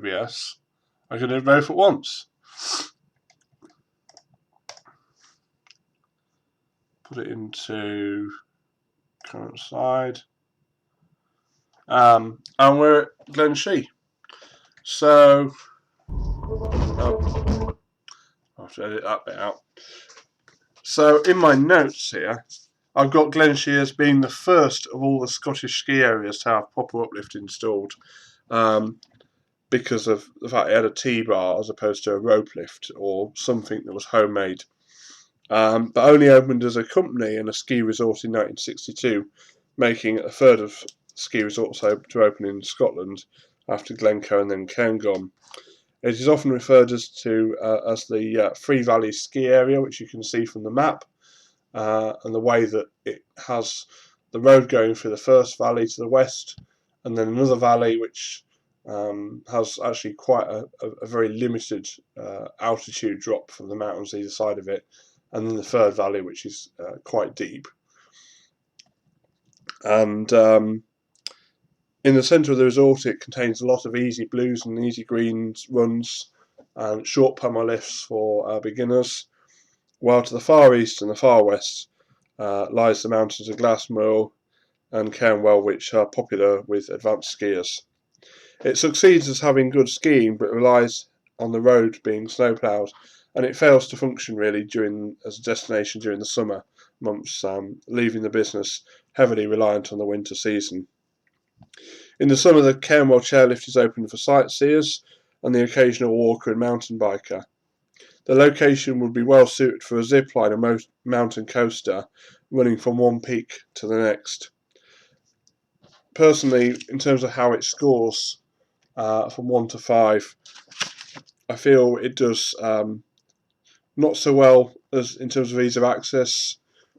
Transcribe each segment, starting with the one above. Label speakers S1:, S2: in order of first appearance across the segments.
S1: OBS, I can do both at once. Put it into current slide. And we're at Glenshee. So, I'll have to edit that bit out. So, in my notes here, I've got Glenshee as being the first of all the Scottish ski areas to have proper uplift installed, because of the fact it had a T-bar as opposed to a rope lift or something that was homemade. But only opened as a company and a ski resort in 1962, making it a third of ski resorts to open in Scotland after Glencoe and then Cairngorm. It is often referred as the Three Valleys ski area, which you can see from the map, and the way that it has the road going through the first valley to the west, and then another valley which has actually quite a very limited altitude drop from the mountains either side of it, and then the third valley which is quite deep. And in the centre of the resort it contains a lot of easy blues and easy greens runs and short pummel lifts for beginners, while to the far east and the far west lies the mountains of Glassmoor and Cairnwell, which are popular with advanced skiers. It succeeds as having good skiing, but relies on the road being snowploughed, and it fails to function really as a destination during the summer months, leaving the business heavily reliant on the winter season. In the summer, the Cairnwell chairlift is open for sightseers and the occasional walker and mountain biker. The location would be well suited for a zip line or mountain coaster running from one peak to the next. Personally, in terms of how it scores from 1 to 5, I feel it does not so well as in terms of ease of access,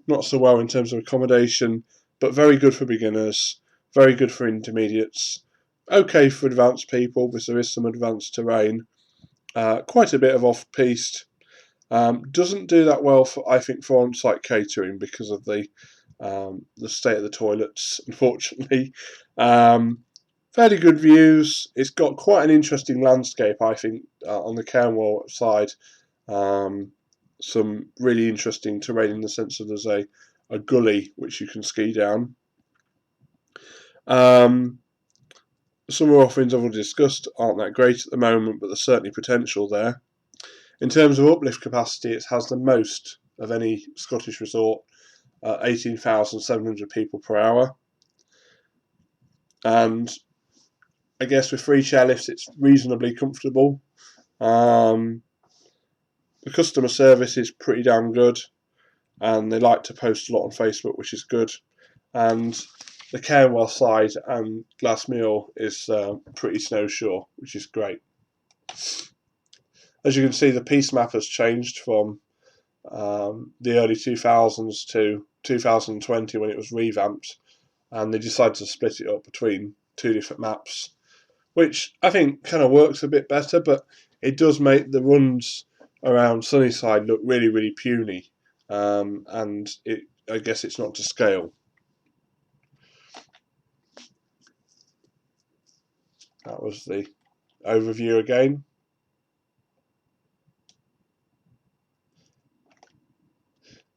S1: not so well in terms of accommodation, but very good for beginners, very good for intermediates, okay for advanced people because there is some advanced terrain, quite a bit of off-piste. Doesn't do that well I think for on-site catering because of the state of the toilets, unfortunately. Fairly good views. It's got quite an interesting landscape, I think, on the Cairnwell side. Some really interesting terrain in the sense of there's a gully which you can ski down. Summer offerings I've already discussed aren't that great at the moment, but there's certainly potential there. In terms of uplift capacity, it has the most of any Scottish resort, 18,700 people per hour. And I guess with 3 chairlifts it's reasonably comfortable. The customer service is pretty damn good, and they like to post a lot on Facebook, which is good. And the Cairnwell side and Glassmoor is pretty snowsure, which is great. As you can see, the piste map has changed from the early 2000s to 2020 when it was revamped, and they decided to split it up between 2 different maps, which I think kind of works a bit better, but it does make the runs around Sunnyside look really, really puny, and I guess it's not to scale. That was the overview again.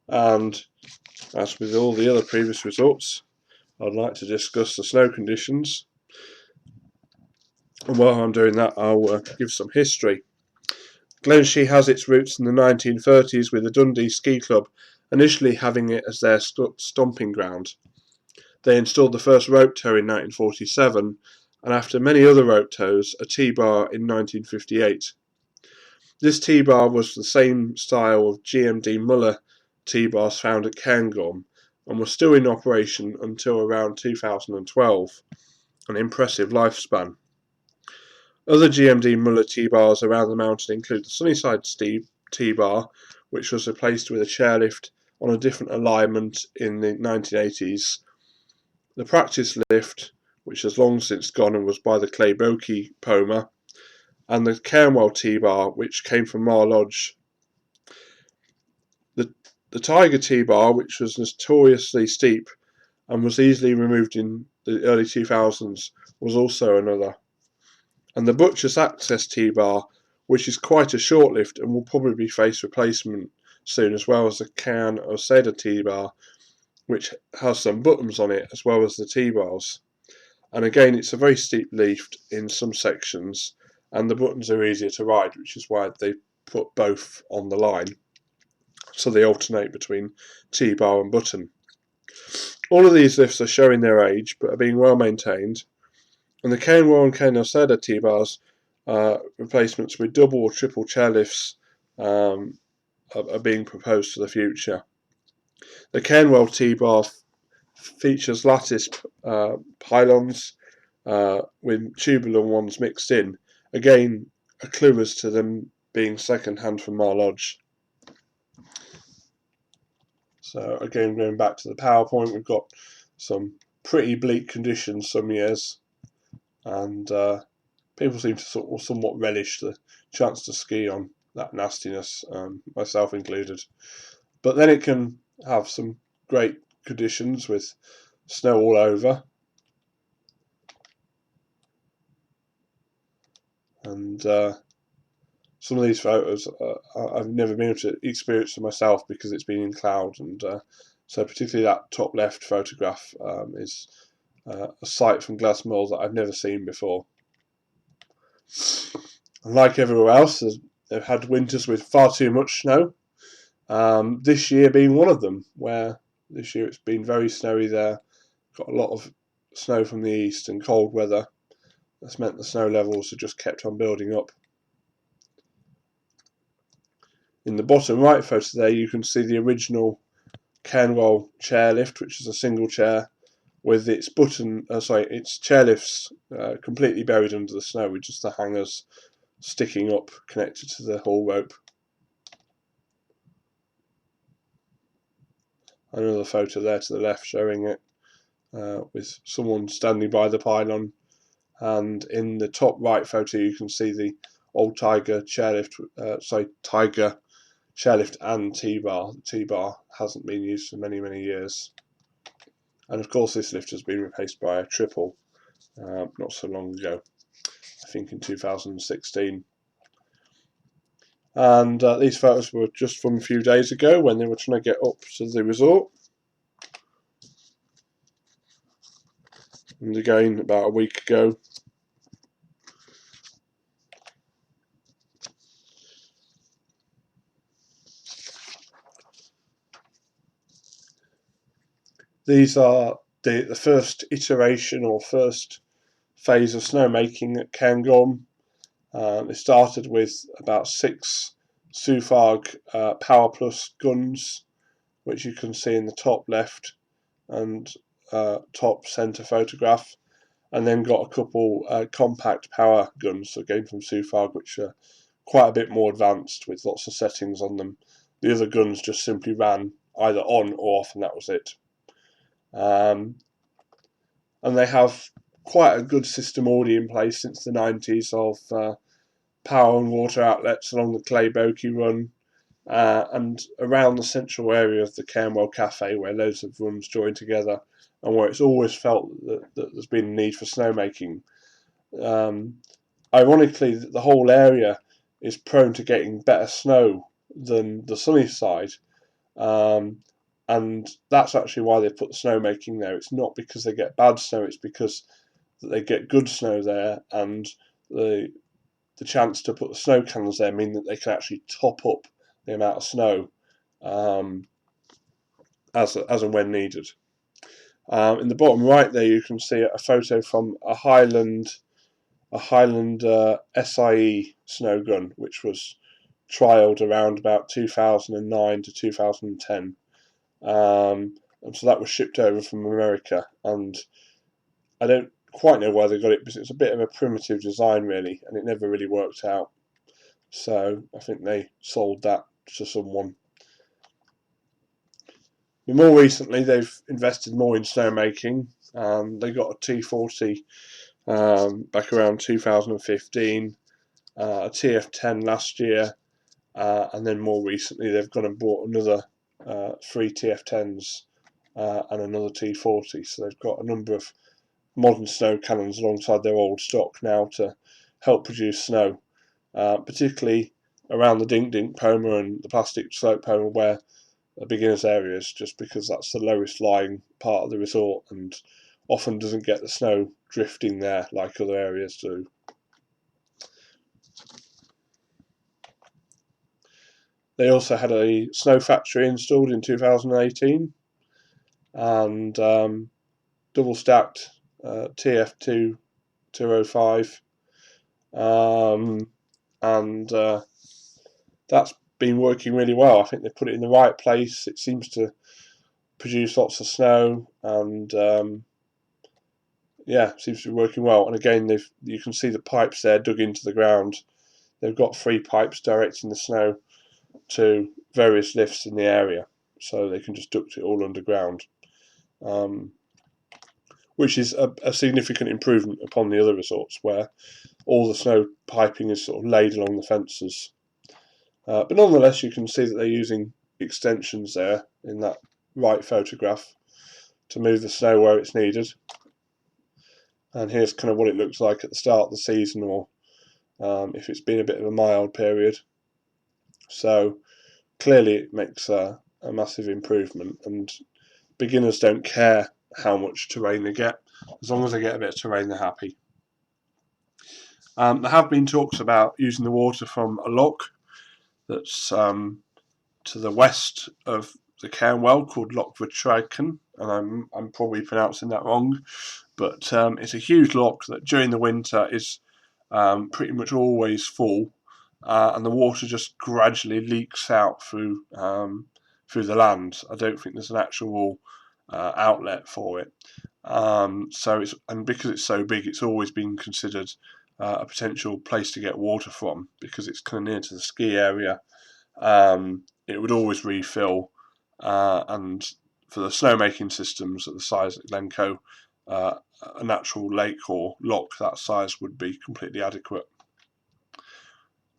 S1: And as with all the other previous resorts, I'd like to discuss the snow conditions. And while I'm doing that, I'll give some history. Glenshee has its roots in the 1930s, with the Dundee Ski Club initially having it as their stomping ground. They installed the first rope tow in 1947, and after many other rope tows, a T-bar in 1958. This T-bar was the same style of GMD Muller T-bars found at Cairngorm, and was still in operation until around 2012, an impressive lifespan. Other GMD Muller T-bars around the mountain include the Sunnyside T-bar, which was replaced with a chairlift on a different alignment in the 1980s, the practice lift, which has long since gone and was by the Claybokey Poma, and the Cairnwell T-bar, which came from Mar Lodge. The Tiger T-bar, which was notoriously steep and was easily removed in the early 2000s, was also another. And the Butcher's Access T-Bar, which is quite a short lift and will probably face replacement soon, as well as the Can Oseda T-Bar, which has some buttons on it as well as the T-bars. And again, it's a very steep lift in some sections, and the buttons are easier to ride, which is why they put both on the line, so they alternate between T-bar and button. All of these lifts are showing their age, but are being well maintained. And the Canewell and Cane Oseda T-bars replacements with double or triple chairlifts are being proposed for the future. The Canewell T-bar features lattice pylons with tubular ones mixed in. Again, a clue as to them being second hand from our lodge. So again, going back to the PowerPoint, we've got some pretty bleak conditions some years, and people seem to somewhat relish the chance to ski on that nastiness, myself included. But then it can have some great conditions with snow all over, and some of these photos I've never been able to experience for myself because it's been in cloud, and so particularly that top left photograph is a sight from Glasmoor that I've never seen before. And like everywhere else, they've had winters with far too much snow. This year being one of them, where this year it's been very snowy there. Got a lot of snow from the east and cold weather. That's meant the snow levels have just kept on building up. In the bottom right photo there, you can see the original Canewell chairlift, which is a single chair with its its chairlifts completely buried under the snow, with just the hangers sticking up connected to the haul rope. Another photo there to the left showing it with someone standing by the pylon, and in the top right photo you can see the old Tiger chairlift, Tiger chairlift and T-bar. The T-bar hasn't been used for many, many years. And of course this lift has been replaced by a triple not so long ago, I think in 2016. And these photos were just from a few days ago when they were trying to get up to the resort. And again, about a week ago. These are the first iteration or first phase of snowmaking at Cairngorm. It started with about 6 Sufag Power Plus guns, which you can see in the top left and top centre photograph, and then got a couple compact power guns, again from Sufag, which are quite a bit more advanced with lots of settings on them. The other guns just simply ran either on or off, and that was it. And they have quite a good system already in place since the 90s of power and water outlets along the Clay Bokey run and around the central area of the Cairnwell Cafe, where loads of runs join together and where it's always felt that there's been a need for snowmaking. Ironically, the whole area is prone to getting better snow than the sunny side, and that's actually why they put the snowmaking there. It's not because they get bad snow, it's because they get good snow there, and the chance to put the snow cannons there mean that they can actually top up the amount of snow as and when needed. In the bottom right there, you can see a photo from a Highland SIE snow gun, which was trialled around about 2009 to 2010. And so that was shipped over from America, and I don't quite know why they got it, because it's a bit of a primitive design really, and it never really worked out. So I think they sold that to someone. But more recently, they've invested more in snowmaking. They got a T40 back around 2015, a TF10 last year, and then more recently they've gone and bought another 3 TF10s and another T40. So they've got a number of modern snow cannons alongside their old stock now to help produce snow, particularly around the Dink Dink Poma and the Plastic Slope Poma, where a beginner's areas, just because that's the lowest lying part of the resort and often doesn't get the snow drifting there like other areas do. They also had a snow factory installed in 2018 and double stacked TF2 205, and that's been working really well. I think they've put it in the right place. It seems to produce lots of snow, and yeah, seems to be working well. And again, you can see the pipes there dug into the ground. They've got 3 pipes directing the snow to various lifts in the area, so they can just duct it all underground, which is a significant improvement upon the other resorts where all the snow piping is sort of laid along the fences. But nonetheless, you can see that they're using extensions there in that right photograph to move the snow where it's needed. And here's kind of what it looks like at the start of the season, or if it's been a bit of a mild period. So clearly it makes a massive improvement, and beginners don't care how much terrain they get. As long as they get a bit of terrain, they're happy. There have been talks about using the water from a loch that's to the west of the Cairnwell called Loch Vertreiken, and I'm probably pronouncing that wrong, but it's a huge loch that during the winter is pretty much always full, and the water just gradually leaks out through the land. I don't think there's an actual outlet for it. Because it's so big, it's always been considered a potential place to get water from, because it's kind of near to the ski area. It would always refill, and for the snowmaking systems at the size of Glencoe, a natural lake or loch that size would be completely adequate.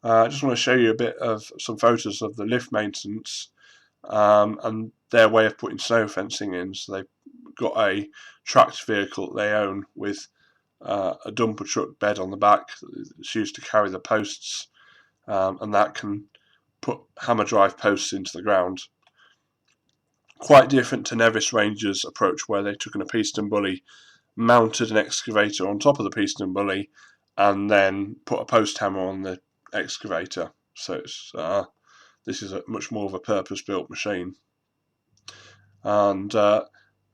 S1: I just want to show you a bit of some photos of the lift maintenance and their way of putting snow fencing in. So they've got a tracked vehicle that they own with a dumper truck bed on the back that's used to carry the posts, and that can put hammer drive posts into the ground. Quite different to Nevis Rangers' approach, where they took in a piston bully, mounted an excavator on top of the piston bully, and then put a post hammer on the excavator. So this is much more of a purpose-built machine, and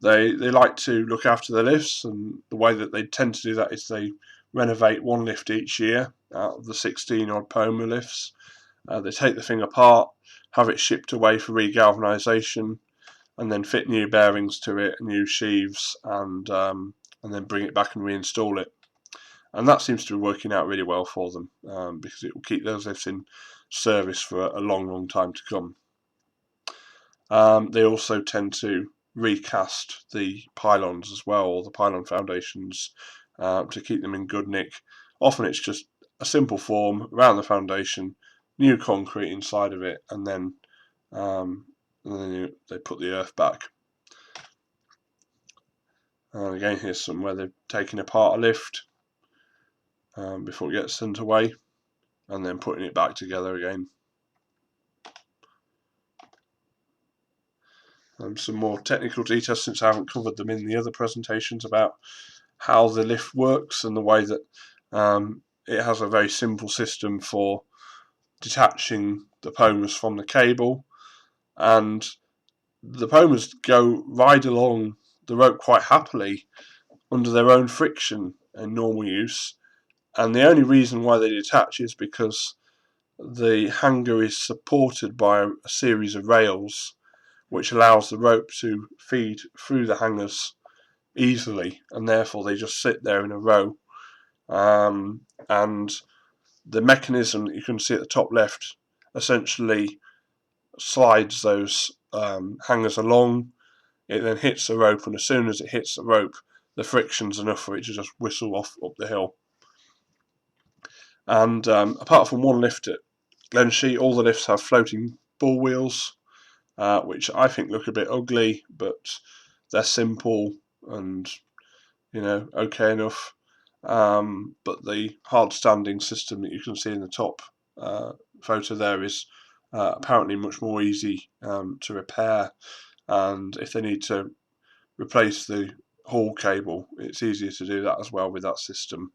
S1: they like to look after the lifts, and the way that they tend to do that is they renovate one lift each year out of the 16 odd Poma lifts. They take the thing apart, have it shipped away for regalvanisation, and then fit new bearings to it, new sheaves, and then bring it back and reinstall it. And that seems to be working out really well for them, because it will keep those lifts in service for a long, long time to come. They also tend to recast the pylons as well, or the pylon foundations, to keep them in good nick. Often it's just a simple form around the foundation, new concrete inside of it, and then they put the earth back. And again, here's some where they're taking apart a lift before it gets sent away, and then putting it back together again. Some more technical details, since I haven't covered them in the other presentations, about how the lift works and the way that it has a very simple system for detaching the Pomas from the cable, and the Pomas ride along the rope quite happily under their own friction in normal use, and the only reason why they detach is because the hanger is supported by a series of rails which allows the rope to feed through the hangers easily, and therefore they just sit there in a row. And the mechanism that you can see at the top left essentially slides those hangers along. It then hits the rope, and as soon as it hits the rope, the friction's enough for it to just whistle off up the hill. And apart from one lift at Glenshee, all the lifts have floating ball wheels, which I think look a bit ugly, but they're simple and okay enough. but the hard standing system that you can see in the top photo there is apparently much more easy to repair, and if they need to replace the hall cable, it's easier to do that as well with that system.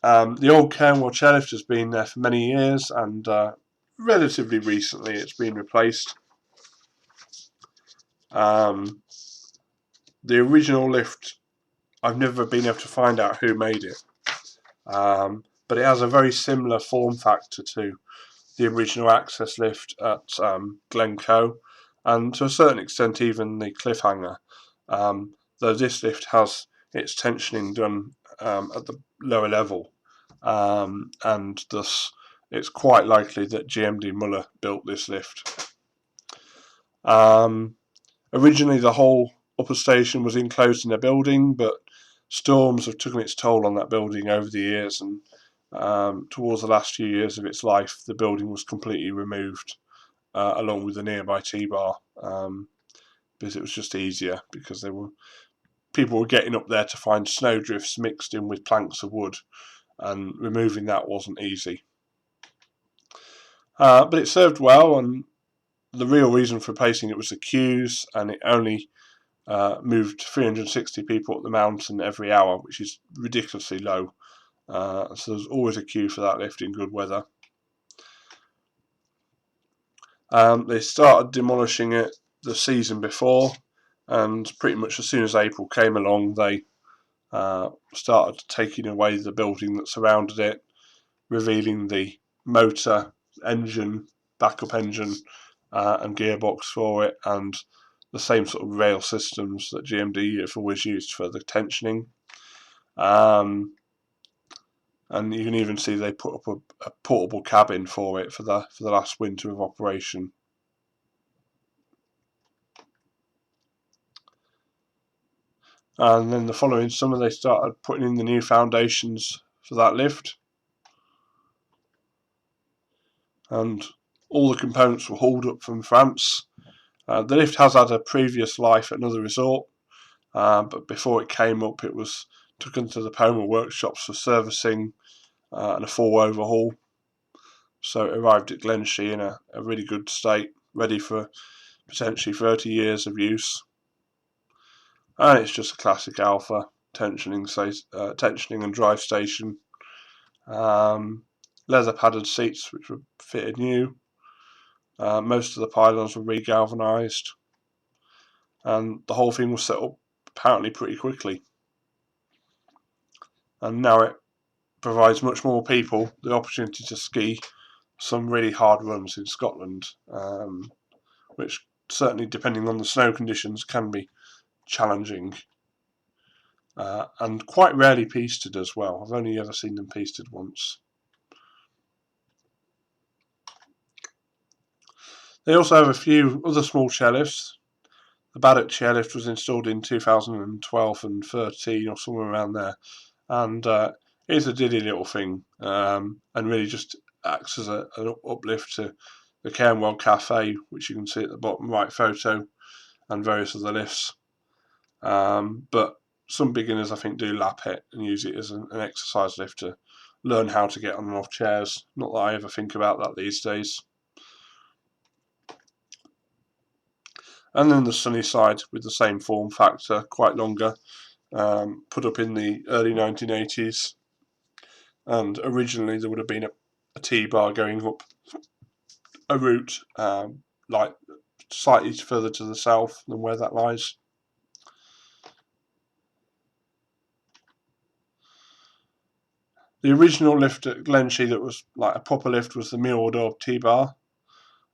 S1: The old Cairnwell chairlift has been there for many years, and relatively recently it's been replaced. The original lift, I've never been able to find out who made it, but it has a very similar form factor to the original access lift at Glencoe, and to a certain extent even the Cliffhanger, though this lift has its tensioning done at the lower level, and thus it's quite likely that GMD Muller built this lift. Originally the whole upper station was enclosed in a building, but storms have taken its toll on that building over the years, and towards the last few years of its life the building was completely removed, along with the nearby T-bar, because it was just easier, because people were getting up there to find snowdrifts mixed in with planks of wood, and removing that wasn't easy. But it served well, and the real reason for replacing it was the queues, and it only moved 360 people up the mountain every hour, which is ridiculously low. So there's always a queue for that lift in good weather. They started demolishing it the season before, and pretty much as soon as April came along they started taking away the building that surrounded it, revealing the motor, engine, backup engine and gearbox for it, and the same sort of rail systems that GMD have always used for the tensioning. And you can even see they put up a portable cabin for it for the last winter of operation. And then the following summer they started putting in the new foundations for that lift, and all the components were hauled up from France. The lift has had a previous life at another resort, but before it came up it was took into the Poma workshops for servicing and a full overhaul. So it arrived at Glenshee in a really good state, ready for potentially 30 years of use. And it's just a classic Alpha tensioning and drive station. Leather padded seats which were fitted new. Most of the pylons were re-galvanised, and the whole thing was set up apparently pretty quickly. And now it provides much more people the opportunity to ski some really hard runs in Scotland, which certainly, depending on the snow conditions, can be challenging, and quite rarely pisted as well. I've only ever seen them pisted once. They also have a few other small chairlifts. The Baddock chairlift was installed in 2012 and 13 or somewhere around there, and it's a diddy little thing, and really just acts as an uplift to the Cairnwell Cafe, which you can see at the bottom right photo, and various other lifts. But some beginners, I think, do lap it and use it as an exercise lift to learn how to get on and off chairs. Not that I ever think about that these days. And then the sunny side with the same form factor, quite longer, put up in the early 1980s. And originally there would have been a T-bar going up a route like slightly further to the south than where that lies. The original lift at Glenshee that was like a proper lift was the Mille d'Or T-bar,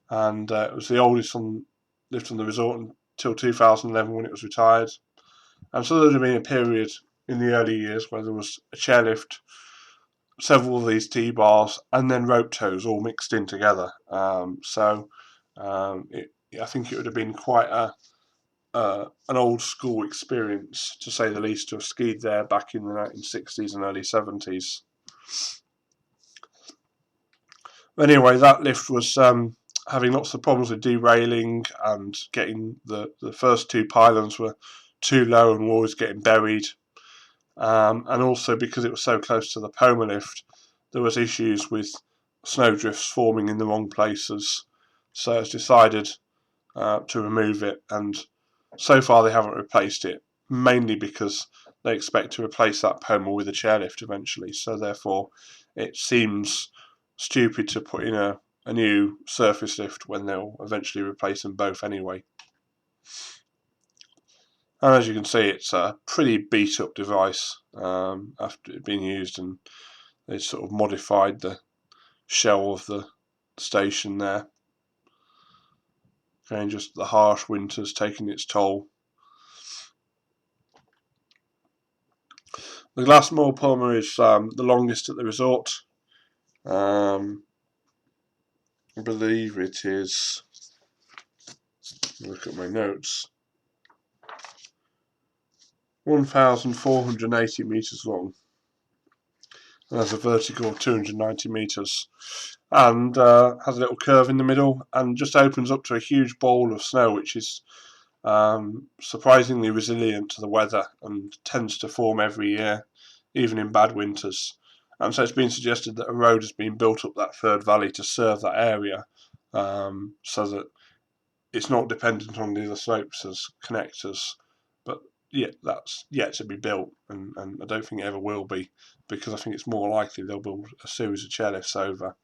S1: and it was the oldest lift on the resort until 2011 when it was retired. And so there would have been a period in the early years where there was a chairlift, several of these T-bars, and then rope tows all mixed in together. I think it would have been quite an old school experience, to say the least, to have skied there back in the 1960s and early 70s. Anyway, that lift was having lots of problems with derailing, and getting the first two pylons were too low and were always getting buried. And also because it was so close to the Poma lift, there was issues with snowdrifts forming in the wrong places. So it's decided to remove it, and so far they haven't replaced it, mainly because they expect to replace that Poma with a chairlift eventually. So therefore, it seems stupid to put in a new surface lift when they'll eventually replace them both anyway. And as you can see, it's a pretty beat up device after it being used, and they sort of modified the shell of the station there. And just the harsh winters taking its toll. The Glassmore Poma is the longest at the resort. I believe it is, look at my notes, 1,480 metres long. And has a vertical of 290 metres. And has a little curve in the middle and just opens up to a huge bowl of snow, which is surprisingly resilient to the weather and tends to form every year, even in bad winters. And so it's been suggested that a road has been built up that third valley to serve that area, so that it's not dependent on the other slopes as connectors. But yeah, that's yet to be built, and I don't think it ever will be, because I think it's more likely they'll build a series of chairlifts over.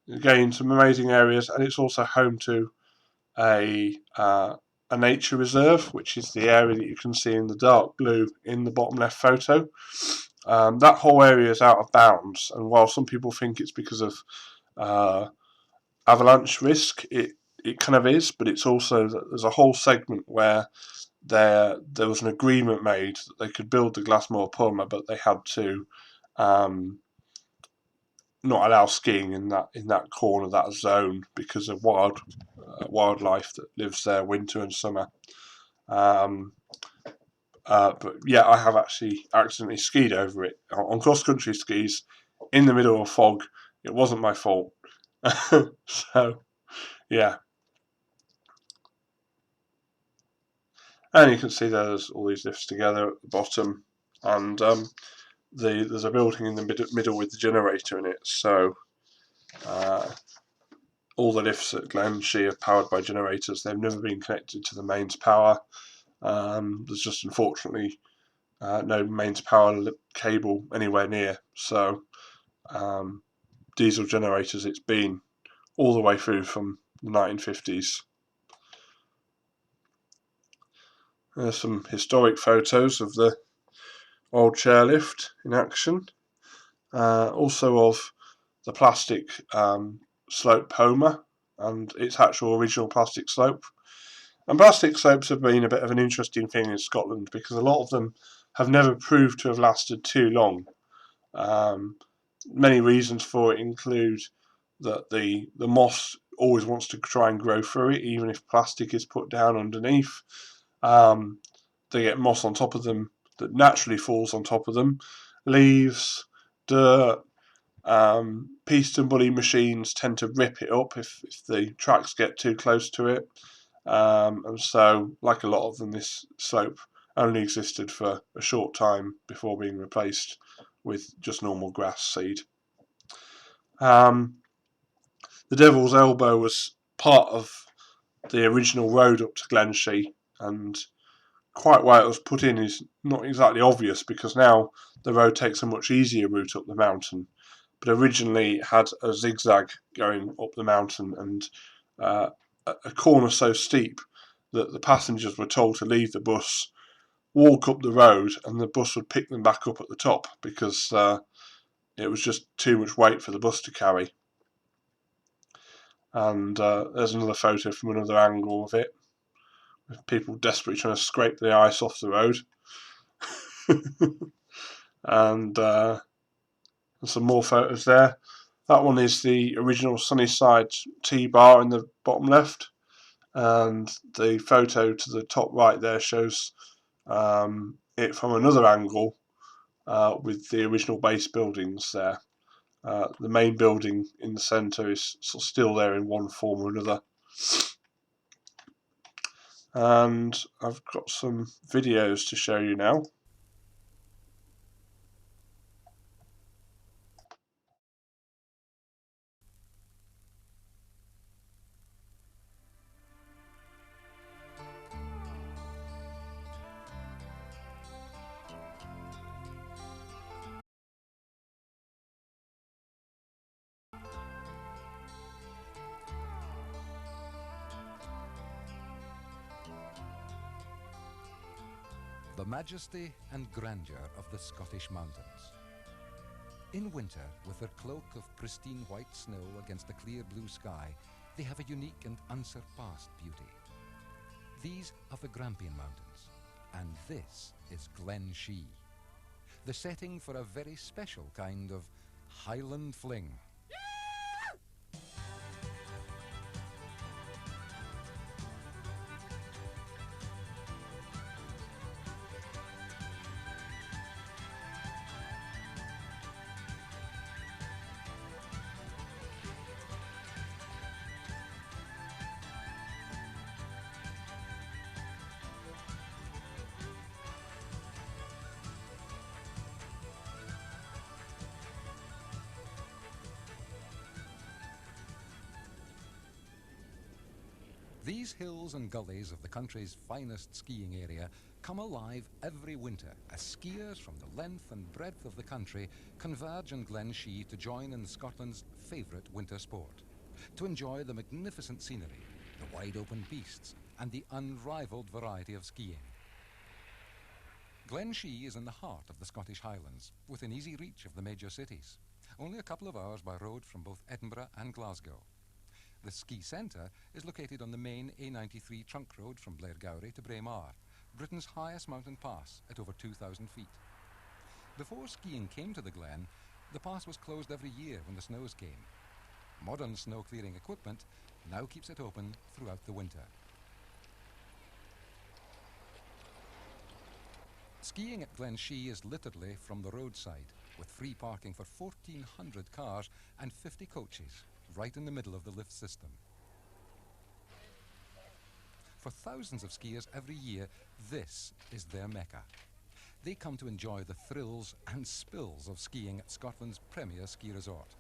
S1: Again, some amazing areas, and it's also home to a nature reserve, which is the area that you can see in the dark blue in the bottom left photo. That whole area is out of bounds, and while some people think it's because of avalanche risk, it kind of is, but it's also that there's a whole segment where there was an agreement made that they could build the Glassmore Poma, but they had to not allow skiing in that corner, that zone, because of wildlife that lives there winter and summer. But yeah, I have actually accidentally skied over it on cross-country skis in the middle of fog. It wasn't my fault. So yeah, and you can see there's all these lifts together at the bottom, and there's a building in the middle with the generator in it. So all the lifts at Glenshee are powered by generators. They've never been connected to the mains power. There's just unfortunately no mains power cable anywhere near. So diesel generators it's been all the way through from the 1950s. There's some historic photos of the old chairlift in action. Also of the plastic slope Poma and its actual original plastic slope. And plastic slopes have been a bit of an interesting thing in Scotland because a lot of them have never proved to have lasted too long. Many reasons for it include that the moss always wants to try and grow through it, even if plastic is put down underneath. They get moss on top of them that naturally falls on top of them. Leaves, dirt, piston bully machines tend to rip it up if the tracks get too close to it. And so, like a lot of them, this slope only existed for a short time before being replaced with just normal grass seed. The Devil's Elbow was part of the original road up to Glenshee, and quite why it was put in is not exactly obvious, because now the road takes a much easier route up the mountain. But originally it had a zigzag going up the mountain, and a corner so steep that the passengers were told to leave the bus, walk up the road, and the bus would pick them back up at the top, because it was just too much weight for the bus to carry. And there's another photo from another angle of it, with people desperately trying to scrape the ice off the road. And some more photos there. That one is the original Sunnyside T-bar in the bottom left, and the photo to the top right there shows it from another angle with the original base buildings there. The main building in the centre is still there in one form or another. and I've got some videos to show you now.
S2: The majesty and grandeur of the Scottish mountains. In winter, with their cloak of pristine white snow against a clear blue sky, they have a unique and unsurpassed beauty. These are the Grampian Mountains, and this is Glenshee, the setting for a very special kind of Highland fling. These hills and gullies of the country's finest skiing area come alive every winter as skiers from the length and breadth of the country converge in Glenshee to join in Scotland's favourite winter sport, to enjoy the magnificent scenery, the wide open pistes, and the unrivalled variety of skiing. Glenshee is in the heart of the Scottish Highlands, within easy reach of the major cities, only a couple of hours by road from both Edinburgh and Glasgow. The ski centre is located on the main A93 trunk road from Blairgowrie to Braemar, Britain's highest mountain pass at over 2,000 feet. Before skiing came to the Glen, the pass was closed every year when the snows came. Modern snow clearing equipment now keeps it open throughout the winter. Skiing at Glenshee is literally from the roadside, with free parking for 1,400 cars and 50 coaches, right in the middle of the lift system. For thousands of skiers every year, this is their mecca. They come to enjoy the thrills and spills of skiing at Scotland's premier ski resort.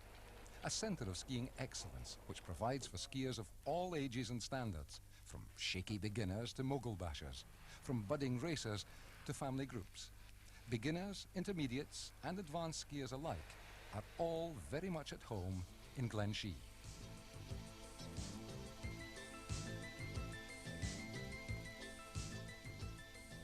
S2: A centre of skiing excellence which provides for skiers of all ages and standards, from shaky beginners to mogul bashers, from budding racers to family groups. Beginners, intermediates and advanced skiers alike are all very much at home in Glenshee.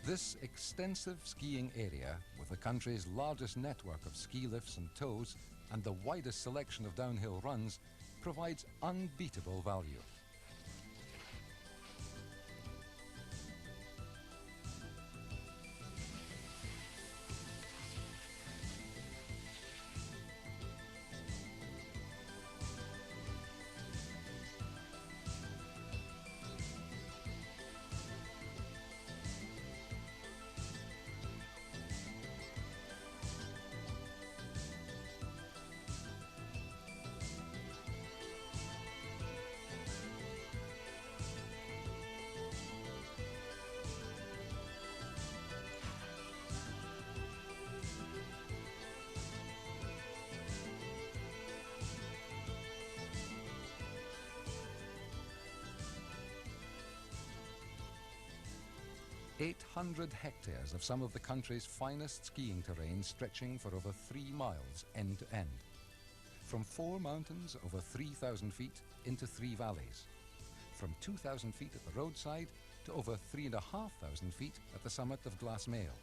S2: This extensive skiing area, with the country's largest network of ski lifts and tows and the widest selection of downhill runs, provides unbeatable value. "800 hectares of some of the country's finest skiing terrain stretching for over 3 miles end to end. From 4 mountains over 3,000 feet into 3 valleys. From 2,000 feet at the roadside to over 3,500 feet at the summit of Glassmail.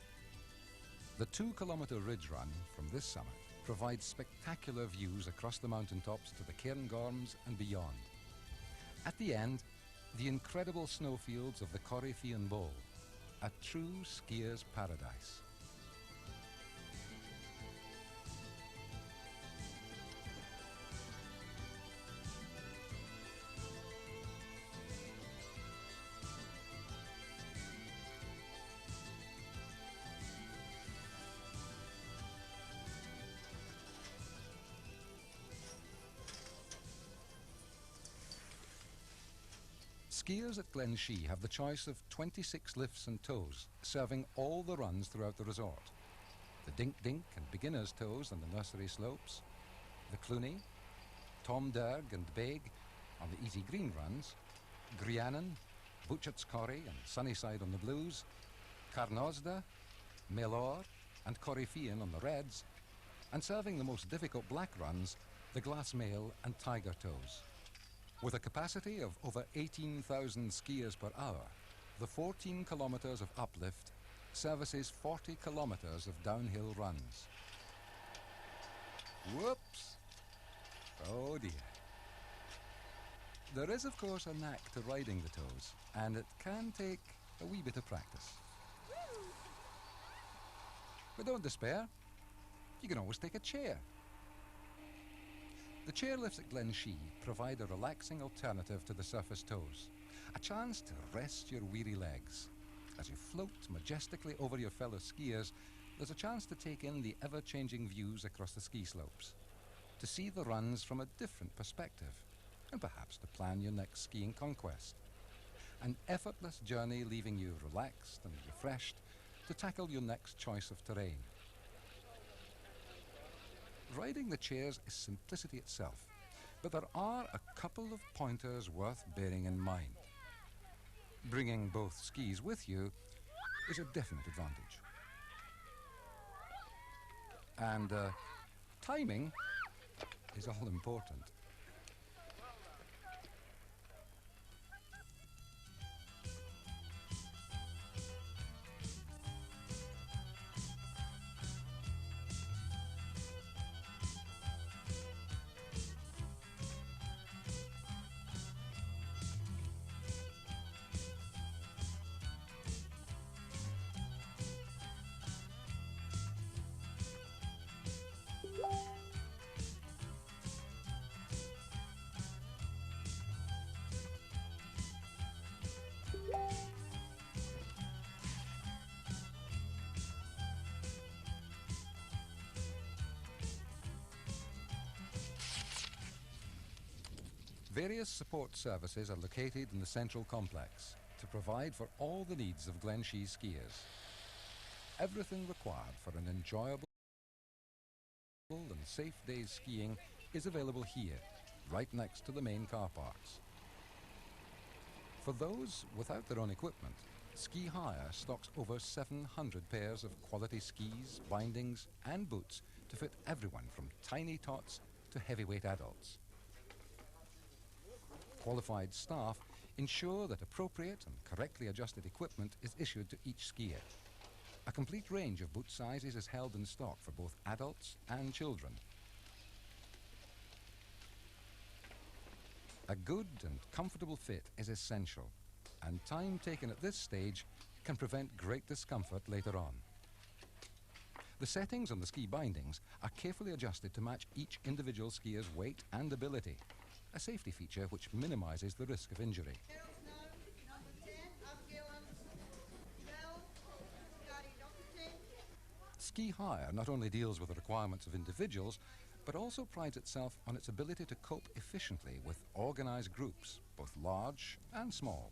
S2: The 2-kilometre ridge run from this summit provides spectacular views across the mountaintops to the Cairngorms and beyond. At the end, the incredible snowfields of the Corryfian Bowl, a true skier's paradise. Skiers at Glenshee have the choice of 26 lifts and tows, serving all the runs throughout the resort. The Dink Dink and Beginner's Tows on the nursery slopes, the Cluny, Tom Derg and Beg on the easy green runs, Griannan, Butchert's Corrie and Sunnyside on the blues, Carnosda, Melor and Corrifian on the reds, and serving the most difficult black runs, the Glassmail and Tiger Tows. With a capacity of over 18,000 skiers per hour, the 14 kilometres of uplift services 40 kilometres of downhill runs. Whoops! Oh dear. There is, of course, a knack to riding the tows, and it can take a wee bit of practice. But don't despair. You can always take a chair. The chairlifts at Glenshee provide a relaxing alternative to the surface tows, a chance to rest your weary legs. As you float majestically over your fellow skiers, there's a chance to take in the ever-changing views across the ski slopes, to see the runs from a different perspective, and perhaps to plan your next skiing conquest. An effortless journey leaving you relaxed and refreshed to tackle your next choice of terrain. Riding the chairs is simplicity itself, but there are a couple of pointers worth bearing in mind. Bringing both skis with you is a definite advantage. And timing is all important. Various support services are located in the central complex to provide for all the needs of Glenshee skiers. Everything required for an enjoyable and safe day's skiing is available here, right next to the main car parks. For those without their own equipment, Ski Hire stocks over 700 pairs of quality skis, bindings and boots to fit everyone from tiny tots to heavyweight adults. Qualified staff ensure that appropriate and correctly adjusted equipment is issued to each skier. A complete range of boot sizes is held in stock for both adults and children. A good and comfortable fit is essential, and time taken at this stage can prevent great discomfort later on. The settings on the ski bindings are carefully adjusted to match each individual skier's weight and ability, a safety feature which minimises the risk of injury. Ski Hire not only deals with the requirements of individuals, but also prides itself on its ability to cope efficiently with organised groups, both large and small.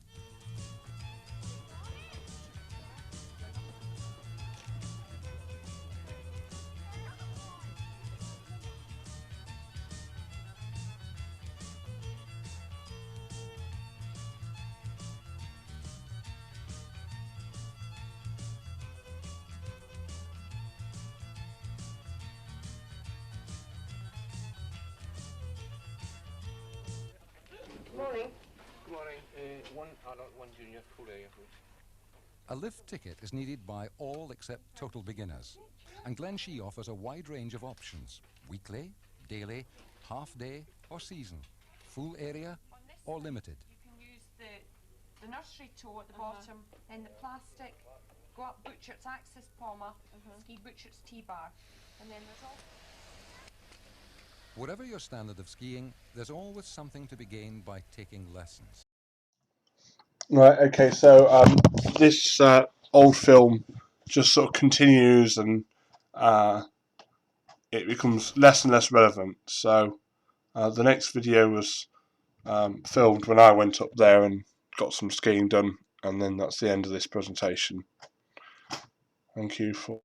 S3: Good morning. Good morning. One adult, one junior, full area, please.
S2: A lift ticket is needed by all except total beginners, and Glenshee offers a wide range of options: weekly, daily, half-day or season, full area or limited.
S4: You can use the nursery toe at the bottom, then the plastic, go up Butchert's Axis Pommer, ski Butchert's T-bar, and then there's all...
S2: Whatever your standard of skiing, there's always something to be gained by taking lessons.
S1: Right, okay, so this old film just sort of continues, and it becomes less and less relevant. So the next video was filmed when I went up there and got some skiing done, and then that's the end of this presentation. Thank you for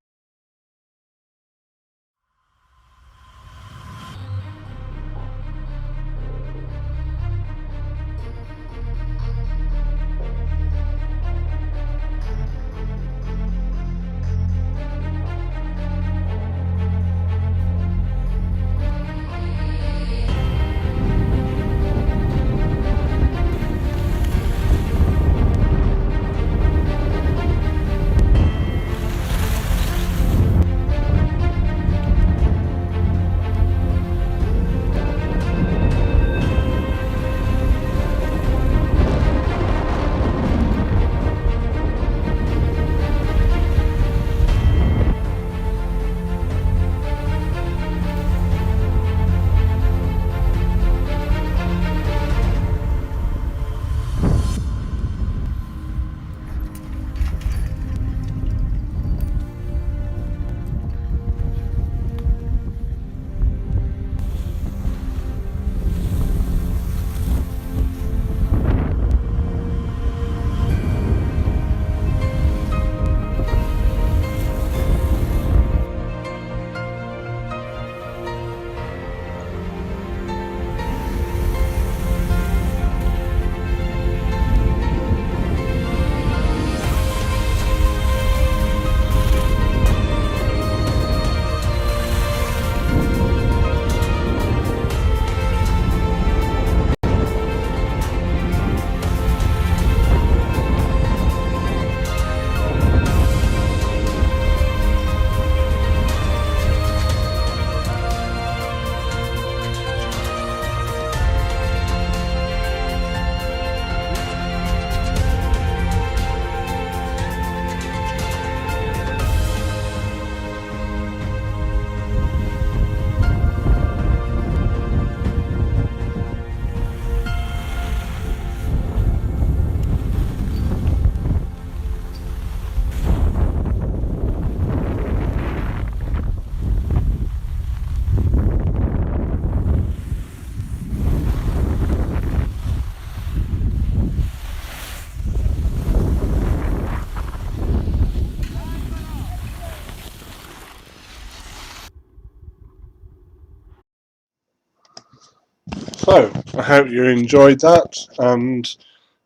S1: So, I hope you enjoyed that, and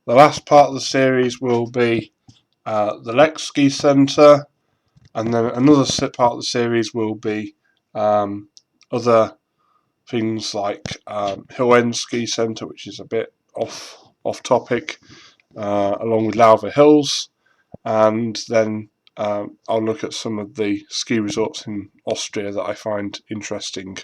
S1: the last part of the series will be the Glenshee Ski Centre, and then another part of the series will be other things like Glenshee Ski Centre, which is a bit off topic, along with Lava Hills, and then I'll look at some of the ski resorts in Austria that I find interesting.